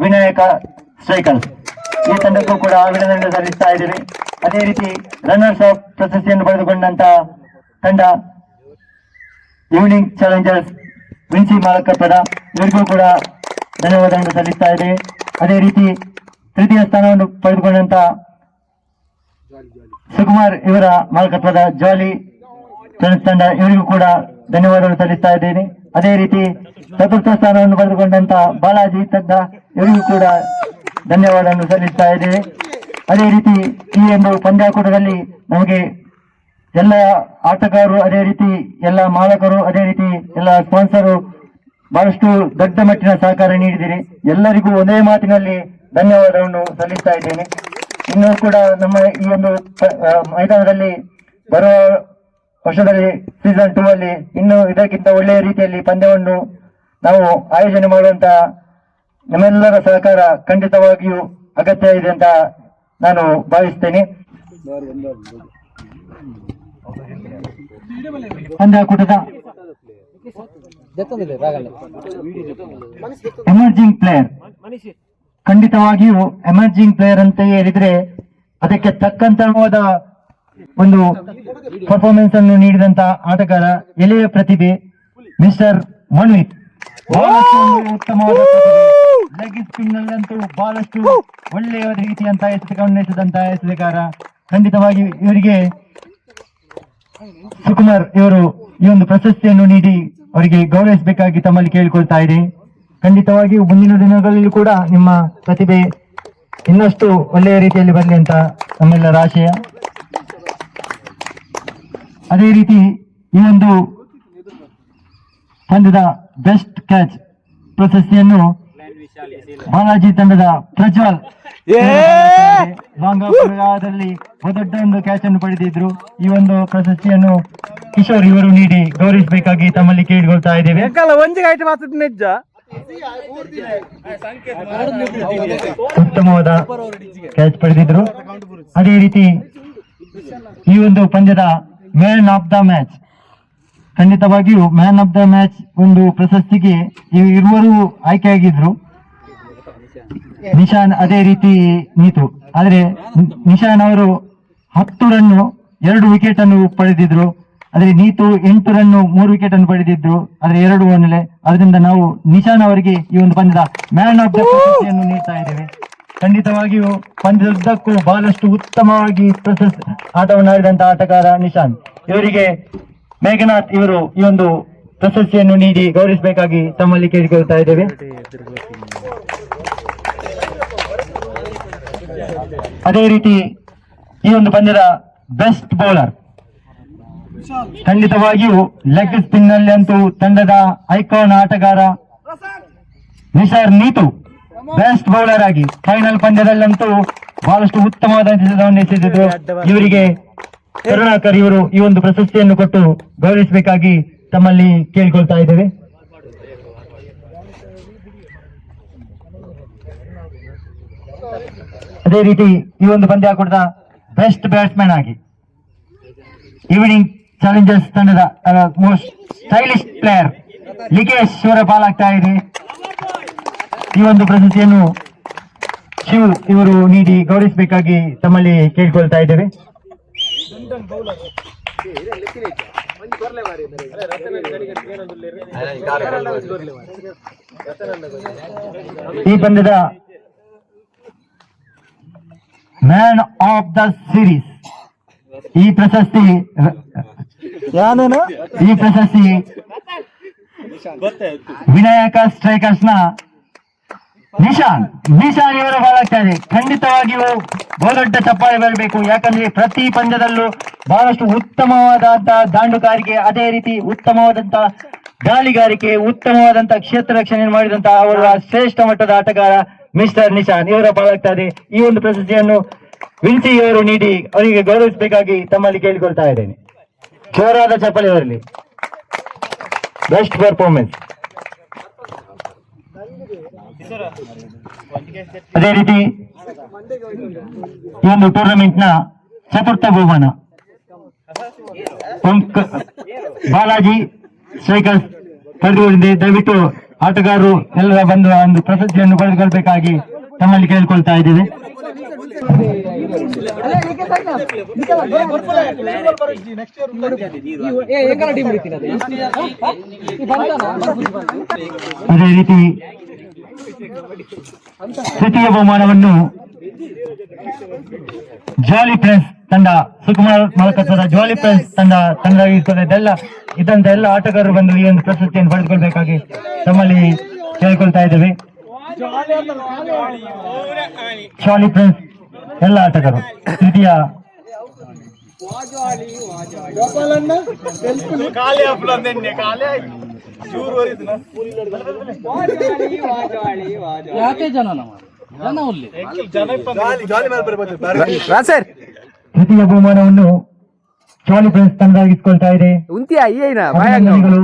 ವಿನಾಯಕ ಸ್ಟ್ರೈಕರ್ಸ್, ಈ ತಂಡಕ್ಕೂ ಕೂಡ ಅಭಿನಂದನೆ ಸಲ್ಲಿಸ್ತಾ ಇದ್ದೇವೆ. ಅದೇ ರೀತಿ ರನ್ನರ್ಸ್ ಆಫ್ ಪ್ರಶಸ್ತಿಯನ್ನು ಪಡೆದುಕೊಂಡಂತಹ ತಂಡ ಈವ್ನಿಂಗ್ ಚಾಲೆಂಜರ್ಸ್ ವಿನ್ಸಿ ಮಾಲಕತ್ವದ, ಇವರಿಗೂ ಕೂಡ ಧನ್ಯವಾದವನ್ನು ಸಲ್ಲಿಸ್ತಾ ಇದೆ. ಅದೇ ರೀತಿ ತೃತೀಯ ಸ್ಥಾನವನ್ನು ಪಡೆದುಕೊಂಡಂತಹ ಸುಕುಮಾರ್ ಇವರ ಮಾಲಕತ್ವದ ಜಾಲಿ ತಂಡ, ಇವರಿಗೂ ಕೂಡ ಧನ್ಯವಾದಗಳು ಸಲ್ಲಿಸ್ತಾ ಇದ್ದೇನೆ. ಅದೇ ರೀತಿ ಚತುರ್ಥ ಸ್ಥಾನವನ್ನು ಪಡೆದುಕೊಂಡಂತಹ ಬಾಲಾಜಿ ತಂಡ, ಇವರಿಗೂ ಕೂಡ ಧನ್ಯವಾದವನ್ನು ಸಲ್ಲಿಸ್ತಾ ಇದ್ದೇವೆ. ಅದೇ ರೀತಿ ಈ ಒಂದು ಪಂದ್ಯಾಕೂಟದಲ್ಲಿ ನಮಗೆ ಎಲ್ಲ ಆಟಗಾರರು, ಅದೇ ರೀತಿ ಎಲ್ಲ ಮಾಲಕರು, ಅದೇ ರೀತಿ ಎಲ್ಲ ಸ್ಪಾನ್ಸರು ಬಹಳಷ್ಟು ದೊಡ್ಡ ಮಟ್ಟಿನ ಸಹಕಾರ ನೀಡಿದಿರಿ. ಎಲ್ಲರಿಗೂ ಒಂದೇ ಮಾತಿನಲ್ಲಿ ಧನ್ಯವಾದವನ್ನು ಸಲ್ಲಿಸ್ತಾ ಇದ್ದೇನೆ. ಇನ್ನೂ ಕೂಡ ನಮ್ಮ ಈ ಒಂದು ಮೈದಾನದಲ್ಲಿ ಬರುವ ವರ್ಷದಲ್ಲಿ ಸೀಸನ್ 2 ಅಲ್ಲಿ ಇನ್ನು ಇದಕ್ಕಿಂತ ಒಳ್ಳೆಯ ರೀತಿಯಲ್ಲಿ ಪಂದ್ಯವನ್ನು ನಾವು ಆಯೋಜನೆ ಮಾಡುವಂತ ನಮ್ಮೆಲ್ಲರ ಸಹಕಾರ ಖಂಡಿತವಾಗಿಯೂ ಅಗತ್ಯ ಇದೆ ಅಂತ ನಾನು ಭಾವಿಸ್ತೇನೆ. ಪಂದ್ಯಾಕೂಟದ ಎಮರ್ಜಿಂಗ್ ಪ್ಲೇಯರ್, ಖಂಡಿತವಾಗಿಯೂ ಎಮರ್ಜಿಂಗ್ ಪ್ಲೇಯರ್ ಅಂತ ಹೇಳಿದ್ರೆ ಅದಕ್ಕೆ ತಕ್ಕಂತವಾದ ಒಂದು ಪರ್ಫಾರ್ಮೆನ್ಸ್ ಅನ್ನು ನೀಡಿದಂತ ಆಟಗಾರ, ಎಳೆಯ ಪ್ರತಿಭೆ ಮಿಸ್ಟರ್ ಮನ್ವಿತ್. ಬಹಳಷ್ಟು ಉತ್ತಮವಾದ ಲೆಗ್ ಸ್ಪಿನ್ ನಲ್ಲಂತೂ ಬಹಳಷ್ಟು ಒಳ್ಳೆಯ ರೀತಿಯಂತ ಎಸೆತಗೊಂಡೆಸದಂತಹ ಎಸೆತಗಾರ. ಖಂಡಿತವಾಗಿ ಇವರಿಗೆ ಸುಕುಮಾರ್ ಇವರು ಈ ಒಂದು ಪ್ರಶಸ್ತಿಯನ್ನು ನೀಡಿ ಅವರಿಗೆ ಗೌರವಿಸಬೇಕಾಗಿ ತಮ್ಮಲ್ಲಿ ಕೇಳಿಕೊಳ್ತಾ ಇದೆ. ಖಂಡಿತವಾಗಿಯೂ ಮುಂದಿನ ದಿನಗಳಲ್ಲೂ ಕೂಡ ನಿಮ್ಮ ಪ್ರತಿಭೆ ಇನ್ನಷ್ಟು ಒಳ್ಳೆಯ ರೀತಿಯಲ್ಲಿ ಬರಲಿ ಅಂತ ನಮ್ಮೆಲ್ಲರ ಆಶಯ. ಅದೇ ರೀತಿ ಈ ಒಂದು ಪಂದ್ಯದ ಬೆಸ್ಟ್ ಕ್ಯಾಚ್ ಪ್ರಶಸ್ತಿಯನ್ನು ಬಾಲಾಜಿ ತಂಡದ ಪ್ರಜ್ವಲ್ ಲಾಂಗಾಪುರದಲ್ಲಿ ದೊಡ್ಡ ಒಂದು ಕ್ಯಾಚ್ ಅನ್ನು ಪಡೆದಿದ್ರು. ಈ ಒಂದು ಪ್ರಶಸ್ತಿಯನ್ನು ಕಿಶೋರ್ ಇವರು ನೀಡಿ ಗೌರವಿಸಬೇಕಾಗಿ ತಮ್ಮಲ್ಲಿ ಕೇಳಿಕೊಳ್ತಾ ಇದ್ದೇವೆ. ಉತ್ತಮವಾದ ಕ್ಯಾಚ್ ಪಡೆದಿದ್ರು. ಅದೇ ರೀತಿ ಈ ಒಂದು ಪಂದ್ಯದ ಮ್ಯಾನ್ ಆಫ್ ದ ಮ್ಯಾಚ್, ಖಂಡಿತವಾಗಿಯೂ ಮ್ಯಾನ್ ಆಫ್ ದ ಮ್ಯಾಚ್ ಒಂದು ಪ್ರಶಸ್ತಿಗೆ ಇರುವರು ಆಯ್ಕೆಯಾಗಿದ್ರು. ನಿಶಾನ್ ಅದೇ ರೀತಿ ನೀತು. ಆದ್ರೆ ನಿಶಾನ್ ಅವರು 10 ರನ್ನು 2 ವಿಕೆಟ್ ಅನ್ನು ಪಡೆದಿದ್ರು. ಆದ್ರೆ ನೀತು 8 ರನ್ನು 3 ವಿಕೆಟ್ ಅನ್ನು ಪಡೆದಿದ್ರು. ಆದ್ರೆ 2 ಓನ್ಲೆ. ಅದರಿಂದ ನಾವು ನಿಶಾನ್ ಅವರಿಗೆ ಈ ಒಂದು ಪಂದ್ಯದ ಮ್ಯಾನ್ ಆಫ್ ದ ಪ್ರಶಸ್ತಿಯನ್ನು ನೀಡ್ತಾ ಇದ್ದೇವೆ. ಖಂಡಿತವಾಗಿಯೂ ಪಂದ್ಯದುದ್ದಕ್ಕೂ ಬಹಳಷ್ಟು ಉತ್ತಮವಾಗಿ ಆಟವನ್ನು ಆಡಿದಂತಹ ಆಟಗಾರ ನಿಶಾನ್. ಇವರಿಗೆ ಮೇಘನಾಥ್ ಇವರು ಈ ಒಂದು ಪ್ರಶಸ್ತಿಯನ್ನು ನೀಡಿ ಗೌರವಿಸಬೇಕಾಗಿ ತಮ್ಮಲ್ಲಿ ಕೇಳಿಕೊಳ್ತಾ ಇದ್ದೇವೆ. ಅದೇ ರೀತಿ ಈ ಒಂದು ಪಂದ್ಯದ ಬೆಸ್ಟ್ ಬೌಲರ್, ಖಂಡಿತವಾಗಿಯೂ ಲೆಗ್ ಸ್ಪಿನ್ ನಲ್ಲಿ ಅಂತೂ ತಂಡದ ಐಕಾನ್ ಆಟಗಾರ ನಿಸಾರ್ ನೀತು ಬೆಸ್ಟ್ ಬೌಲರ್ ಆಗಿ ಫೈನಲ್ ಪಂದ್ಯದಲ್ಲಂತೂ ಬಹಳಷ್ಟು ಉತ್ತಮವಾದ ಎಸೆತವನ್ನು ಎಸೆದಿದ್ರು. ಇವರಿಗೆ ಕರುಣಾಕರ್ ಇವರು ಈ ಒಂದು ಪ್ರಶಸ್ತಿಯನ್ನು ಕೊಟ್ಟು ಗೌರವಿಸಬೇಕಾಗಿ ತಮ್ಮಲ್ಲಿ ಕೇಳಿಕೊಳ್ತಾ ಇದ್ದೇವೆ. ಅದೇ ರೀತಿ ಈ ಒಂದು ಪಂದ್ಯಾಕೂಟದ ಬೆಸ್ಟ್ ಬ್ಯಾಟ್ಸ್ಮನ್ ಆಗಿ ಈವ್ನಿಂಗ್ ಚಾಲೆಂಜರ್ಸ್ ತಂಡದ ಮೋಸ್ಟ್ ಸ್ಟೈಲಿಶ್ ಪ್ಲೇಯರ್ ಲಿಕೇಶ್ ಇವರ ಪಾಲಾಗ್ತಾ ಇದೆ. ಈ ಒಂದು ಪ್ರಶಸ್ತಿಯನ್ನು ಶಿವ್ ಇವರು ನೀಡಿ ಗೌರವಿಸಬೇಕಾಗಿ ತಮ್ಮಲ್ಲಿ ಕೇಳಿಕೊಳ್ತಾ ಇದ್ದೇವೆ. ಈ ಪಂದ್ಯದ ಮ್ಯಾನ್ ಆಫ್ ದ ಸೀರೀಸ್ ಈ ಪ್ರಶಸ್ತಿ ವಿನಾಯಕ ಸ್ಟ್ರೈಕರ್ಸ್ ನ ನಿಶಾನ್ ಇವರ ಬಾಲಾಗ್ತಾ ಇದೆ. ಖಂಡಿತವಾಗಿಯೂ ಬಹುದೊಡ್ಡ ಚಪ್ಪಾಳೆ ಬರಬೇಕು. ಯಾಕಂದ್ರೆ ಪ್ರತಿ ಪಂದ್ಯದಲ್ಲೂ ಬಹಳಷ್ಟು ಉತ್ತಮವಾದಂತಹ ದಾಂಡುಗಾರಿಕೆ, ಅದೇ ರೀತಿ ಉತ್ತಮವಾದಂತಹ ಗಾಳಿಗಾರಿಕೆ, ಉತ್ತಮವಾದಂತಹ ಕ್ಷೇತ್ರ ರಕ್ಷಣೆ ಮಾಡಿದಂತಹ ಅವರ ಶ್ರೇಷ್ಠ ಮಟ್ಟದ ಆಟಗಾರ ಮಿಸ್ಟರ್ ನಿಶಾನ್ ಇವರ ಬಾಲಾಗ್ತಾ ಇದೆ. ಈ ಒಂದು ಪ್ರಶಸ್ತಿಯನ್ನು ವಿನ್ಸಿ ಅವರು ನೀಡಿ ಅವರಿಗೆ ಗೌರವಿಸಬೇಕಾಗಿ ತಮ್ಮಲ್ಲಿ ಕೇಳಿಕೊಳ್ತಾ ಇದ್ದೇನೆ. ಜೋರಾದ ಚಪ್ಪಾಳೆ ಬರಲಿ. Best performance. ಅದೇ ರೀತಿ ಈ ಒಂದು ಟೂರ್ನಮೆಂಟ್ ನ ಚತುರ್ಥ ಬಹುಮಾನ ಬಾಲಾಜಿ ಸ್ಟ್ರೈಕರ್ಸ್ ಪಡೆದುಕೊಂಡಿದೆ. ದಯವಿಟ್ಟು ಆಟಗಾರರು ಎಲ್ಲರ ಬಂದು ಒಂದು ಪ್ರಶಸ್ತಿಯನ್ನು ಪಡೆದುಕೊಳ್ಬೇಕಾಗಿ ತಮ್ಮಲ್ಲಿ ಕೇಳಿಕೊಳ್ತಾ ಇದ್ದೇವೆ. ಅದೇ ರೀತಿ ತೃತೀಯ ಬಹುಮಾನವನ್ನು ಜಾಲಿ ಪ್ರೆಸ್ ತಂಡ, ಸುಕುಮಾರ್ ಮಾಲಕತ್ವದ ಜಾಲಿ ಪ್ರೆಸ್ ತಂಡ ಇದ್ದಂತ ಎಲ್ಲ ಆಟಗಾರರು ಬಂದು ಈ ಒಂದು ಪ್ರಶಸ್ತಿಯನ್ನು ಪಡೆದುಕೊಳ್ಬೇಕಾಗಿ ತಮ್ಮಲ್ಲಿ ಕೇಳಿಕೊಳ್ತಾ ಇದ್ದೇವೆ. ಜಾಲಿ ಪ್ರೆಸ್ ಎಲ್ಲ ಆಟಗಾರರು. ತೃತೀಯ ತೃತೀಯ ಬಹುಮಾನವನ್ನು ಜಾಲಿ ಫ್ರೆಂಡ್ಸ್ ತಂಡವಾಗಿಸಿಕೊಳ್ತಾ ಇದೆ. ಅಭಿನಂದನೆಗಳು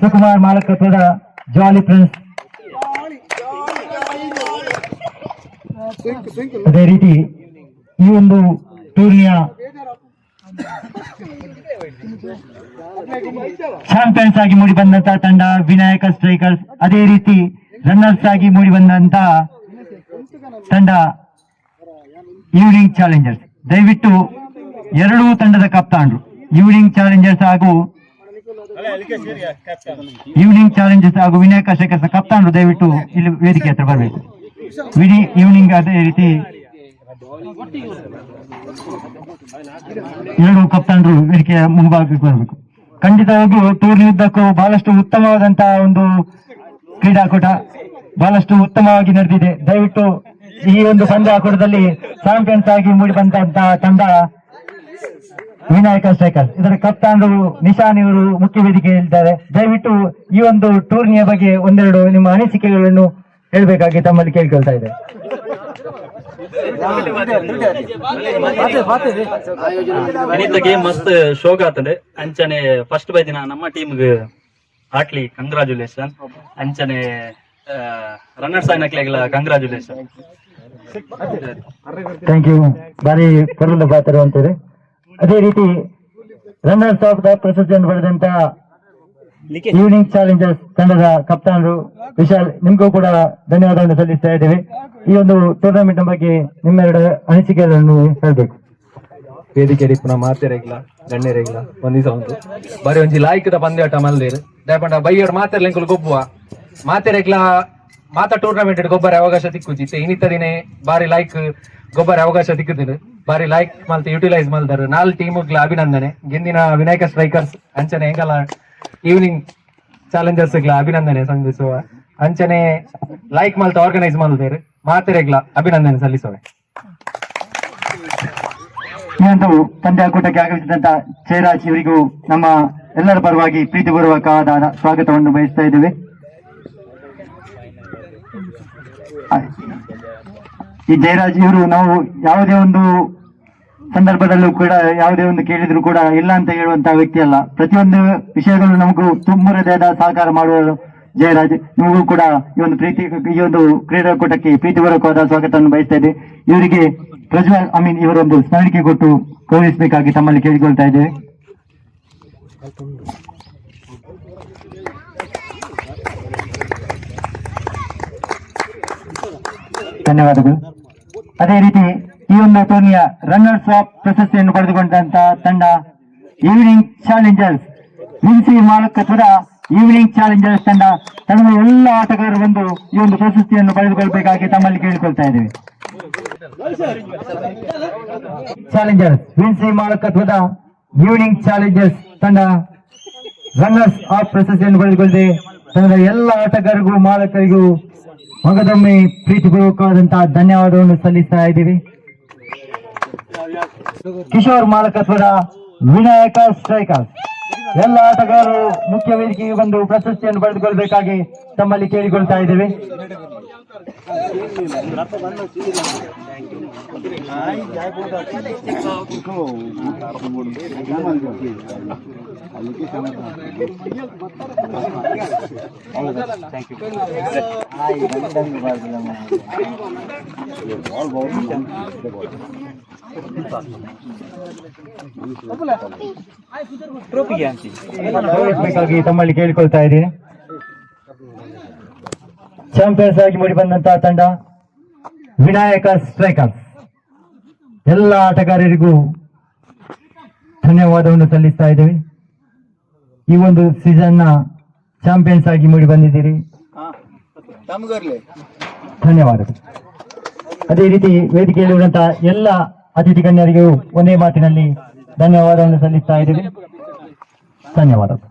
ಸುಕುಮಾರ್ ಮಾಲಕತ್ವದ ಜಾಲಿ ಫ್ರೆಂಡ್ಸ್. ಅದೇ ರೀತಿ ಈ ಒಂದು ಟೂರ್ನಿಯ ಚಾಂಪಿಯನ್ಸ್ ಆಗಿ ಮೂಡಿ ಬಂದಂತಹ ತಂಡ ವಿನಾಯಕ ಸ್ಟ್ರೈಕರ್ಸ್. ಅದೇ ರೀತಿ ರನ್ನರ್ಸ್ ಆಗಿ ಮೂಡಿ ಬಂದಂತಹ ತಂಡ ಈವ್ನಿಂಗ್ ಚಾಲೆಂಜರ್ಸ್. ದಯವಿಟ್ಟು ಎರಡೂ ತಂಡದ ಕಪ್ತಾನರು ಈವ್ನಿಂಗ್ ಚಾಲೆಂಜರ್ಸ್ ಹಾಗೂ ವಿನಾಯಕ ಸ್ಟ್ರೈಕರ್ಸ್ ಕಪ್ತಾನರು ದಯವಿಟ್ಟು ಇಲ್ಲಿ ವೇದಿಕೆ ಹತ್ರ ಬರಬೇಕು. ಈವ್ನಿಂಗ್ ಅದೇ ರೀತಿ ಎರಡು ಕಪ್ತಾನರು ವೇದಿಕೆಯ ಮುಂಭಾಗಕ್ಕೆ ಬರಬೇಕು. ಖಂಡಿತವಾಗಿಯೂ ಟೂರ್ನಿ ಉದ್ದಕ್ಕೂ ಬಹಳಷ್ಟು ಉತ್ತಮವಾದಂತಹ ಒಂದು ಕ್ರೀಡಾಕೂಟ ಬಹಳಷ್ಟು ಉತ್ತಮವಾಗಿ ನಡೆದಿದೆ. ದಯವಿಟ್ಟು ಈ ಒಂದು ಪಂದ್ಯಾಕೂಟದಲ್ಲಿ ಚಾಂಪಿಯನ್ಸ್ ಆಗಿ ಮೂಡಿ ಬಂದಂತಹ ತಂಡ ವಿನಾಯಕ ಸ್ಟ್ರೈಕರ್ಸ್. ಇದರ ಕಪ್ತಾನರು ನಿಶಾನ್ ಇವರು ಮುಖ್ಯ ವೇದಿಕೆಯಲ್ಲಿದ್ದಾರೆ. ದಯವಿಟ್ಟು ಈ ಒಂದು ಟೂರ್ನಿಯ ಬಗ್ಗೆ ಒಂದೆರಡು ನಿಮ್ಮ ಅನಿಸಿಕೆಗಳನ್ನು ಹೇಳಬೇಕಾಗಿ ತಮ್ಮಲ್ಲಿ ಕೇಳಿಕೊಳ್ತಾ ಇದೆ. ಗಣಿತ ಗೇಮ್ ಮಸ್ತ್ ಶೋಕ್ ಆಗ್ತದೆ. ಅಂಚನೆ ಫಸ್ಟ್ ಬೈ ದಿನ ನಮ್ಮ ಟೀಮ್ಗೆ ಹಾಟ್ಲಿ ಕಂಗ್ರಾಚುಲೇಷನ್. ಅಂಚನೆ ರನ್ನರ್ಸ್ ಆಗ್ಲಿಕ್ಕೆಲ್ಲ ಕಂಗ್ರಾಚುಲೇಷನ್. Thank you. ಬಾರಿ ಕರುಳ ಪಾತ್ರ ಅಂತಾರೆ. ಅದೇ ರೀತಿ ರನ್ನರ್ಸ್ ಆಫ್ ದ ಪ್ರಶಸ್ತಿಯನ್ನು ಪಡೆದಂತಹ ಈವ್ನಿಂಗ್ ಚಾಲೆಂಜರ್ಸ್ ತಂಡದ ಕಪ್ತಾನರು ವಿಶಾಲ್, ನಿಮಗೂ ಕೂಡ ಧನ್ಯವಾದವನ್ನು ಸಲ್ಲಿಸ್ತಾ ಇದ್ದೇವೆ. ಈ ಒಂದು ಟೂರ್ನಮೆಂಟ್ ಬಗ್ಗೆ ನಿಮ್ಮೆರಡು ಅನಿಸಿಕೆಗಳನ್ನು ಹೇಳಬೇಕು. ವೇದಿಕೆ ಪುನಃ ಮಾತೆರೆಗ್ಲ ಗಣ್ಯರೆಗ್ಲ ಒಂದಿಸ ಉಂಟು ಬಾರಿ ಒಂಜಿ ಲಾಯ್ಕದ ಪಂದ್ಯಾಟ ಮಲ್ದೇರು ದಯಪಂಡ ಬೈಯಡ್ ಮಾತೆರ್ಲೆಂಕುಲು ಗೊಬ್ಬುವ ಮಾತೆರೆಗ್ಲ ಮಾತ ಟೂರ್ನಮೆಂಟ್ ಗೊಬ್ಬರ ಅವಕಾಶ ತಿಕ್ಕುಚಿತ್ತೆ ಇನ್ನಿತ ದಿನೇ ಬಾರಿ ಲೈಕ್ ಗೊಬ್ಬರ ಅವಕಾಶ ತಿಕ್ಕುತ್ತಿರು ಬಾರಿ ಲೈಕ್ ಮಲ್ತೆ ಯುಟಿಲೈಸ್ ಮಲ್ದಾರು. 4 ಟೀಮ್ಗಳ ಅಭಿನಂದನೆ. ಗೆಂದಿನ ವಿನಾಯಕ ಸ್ಟ್ರೈಕರ್ಸ್ ಅಂಚನೆ ಎಂಕಲ ಈವ್ನಿಂಗ್ ಚಾಲೆಂಜರ್ಸ್ ಅಭಿನಂದನೆ ಸಲ್ಲಿಸುವ. ಅಂಚನೆ ಲೈಕ್ ಮಲ್ತ ಆರ್ಗನೈಸ್ ಮಲ್ದೇರು ಮಾತೆರೆಗ್ಲ ಅಭಿನಂದನೆ ಸಲ್ಲಿಸುವೆ. ಈ ಒಂದು ಪಂದ್ಯಾಕೂಟಕ್ಕೆ ಆಗಮಿಸಿದಂತ ಜಯರಾಜ್ ಇವರಿಗೂ ನಮ್ಮ ಎಲ್ಲರ ಪರವಾಗಿ ಪ್ರೀತಿಪೂರ್ವಕವಾದ ಸ್ವಾಗತವನ್ನು ಬಯಸ್ತಾ ಇದ್ದೇವೆ. ಈ ಜಯರಾಜ್ ಇವರು ನಾವು ಯಾವುದೇ ಒಂದು ಸಂದರ್ಭದಲ್ಲೂ ಕೂಡ ಯಾವುದೇ ಒಂದು ಕೇಳಿದ್ರು ಕೂಡ ಇಲ್ಲ ಅಂತ ಹೇಳುವಂತಹ ವ್ಯಕ್ತಿ ಅಲ್ಲ. ಪ್ರತಿಯೊಂದು ವಿಷಯಗಳು ನಮಗೂ ತುಂಬ ಹೃದಯದ ಸಹಕಾರ ಮಾಡುವ ಜಯರಾಜ್. ನಿಮಗೂ ಕೂಡ ಈ ಒಂದು ಕ್ರೀಡಾಕೂಟಕ್ಕೆ ಪ್ರೀತಿಪೂರ್ವಕವಾದ ಸ್ವಾಗತವನ್ನು ಬಯಸ್ತಾ ಇದೆ. ಇವರಿಗೆ ಪ್ರಜ್ವಲ್ ಇವರೊಂದು ಸ್ಮರಣಿಕೆ ಕೊಟ್ಟು ಗೌರವಿಸಬೇಕಾಗಿ ತಮ್ಮಲ್ಲಿ ಕೇಳಿಕೊಳ್ತಾ ಇದ್ದೇವೆ. ಧನ್ಯವಾದಗಳು. ಅದೇ ರೀತಿ ಈ ಒಂದು ಟೂರ್ನಿಯ ರನ್ನರ್ಸ್ ಆಫ್ ಪ್ರಶಸ್ತಿಯನ್ನು ಪಡೆದುಕೊಂಡಂತಹ ತಂಡ ಈವ್ನಿಂಗ್ ಚಾಲೆಂಜರ್ಸ್. ವಿನ್ಸಿ ಮಾಲಕತ್ವದ ಈವ್ನಿಂಗ್ ಚಾಲೆಂಜರ್ಸ್ ತಂಡದ ಎಲ್ಲ ಆಟಗಾರರು ಬಂದು ಈ ಒಂದು ಪ್ರಶಸ್ತಿಯನ್ನು ಪಡೆದುಕೊಳ್ಳಬೇಕಾಗಿ ತಮ್ಮಲ್ಲಿ ಕೇಳಿಕೊಳ್ತಾ ಇದ್ದೇವೆ. ಚಾಲೆಂಜರ್ಸ್ ವಿನ್ಸಿ ಮಾಲಕತ್ವದ ಈವ್ನಿಂಗ್ ಚಾಲೆಂಜರ್ಸ್ ತಂಡ ರನ್ನರ್ಸ್ ಆಫ್ ಪ್ರಶಸ್ತಿಯನ್ನು ಪಡೆದುಕೊಳ್ಳದೆ ತಂಡದ ಎಲ್ಲ ಆಟಗಾರರಿಗೂ ಮಾಲಕರಿಗೂ ಮಗದೊಮ್ಮೆ ಪ್ರೀತಿಪೂರ್ವಕವಾದಂತಹ ಧನ್ಯವಾದವನ್ನು ಸಲ್ಲಿಸ್ತಾ ಇದ್ದೀವಿ. ಕಿಶೋರ್ ಮಾಲಕತ್ವದ ವಿನಾಯಕ ಸ್ಟ್ರೈಕರ್ಸ್ ಎಲ್ಲ ಆಟಗಾರರು ಮುಖ್ಯ ವೇದಿಕೆಗೆ ಬಂದು ಪ್ರಶಸ್ತಿಯನ್ನು ಪಡೆದುಕೊಳ್ಳಬೇಕಾಗಿ ತಮ್ಮಲ್ಲಿ ಕೇಳಿಕೊಳ್ತಾ ಇದ್ದೇವೆ. ತಮ್ಮಲ್ಲಿ ಕೇಳಿಕೊಳ್ತಾ ಇದ್ದೀನಿ. ಚಾಂಪಿಯನ್ಸ್ ಆಗಿ ಮೂಡಿ ಬಂದಂತಹ ತಂಡ ವಿನಾಯಕ ಸ್ಟ್ರೈಕರ್ಸ್. ಎಲ್ಲ ಆಟಗಾರರಿಗೂ ಧನ್ಯವಾದವನ್ನು ಸಲ್ಲಿಸ್ತಾ ಇದ್ದೇವೆ. ಈ ಒಂದು ಸೀಸನ್ ನ ಚಾಂಪಿಯನ್ಸ್ ಆಗಿ ಮೂಡಿ ಬಂದಿದ್ದೀರಿ, ಧನ್ಯವಾದಗಳು. ಅದೇ ರೀತಿ ವೇದಿಕೆಯಲ್ಲಿರುವಂತಹ ಎಲ್ಲ ಅತಿಥಿ ಗಣ್ಯರಿಗೂ ಒಂದೇ ಮಾತಿನಲ್ಲಿ ಧನ್ಯವಾದವನ್ನು ಸಲ್ಲಿಸ್ತಾ ಇದ್ದೇವೆ. ಧನ್ಯವಾದಗಳು.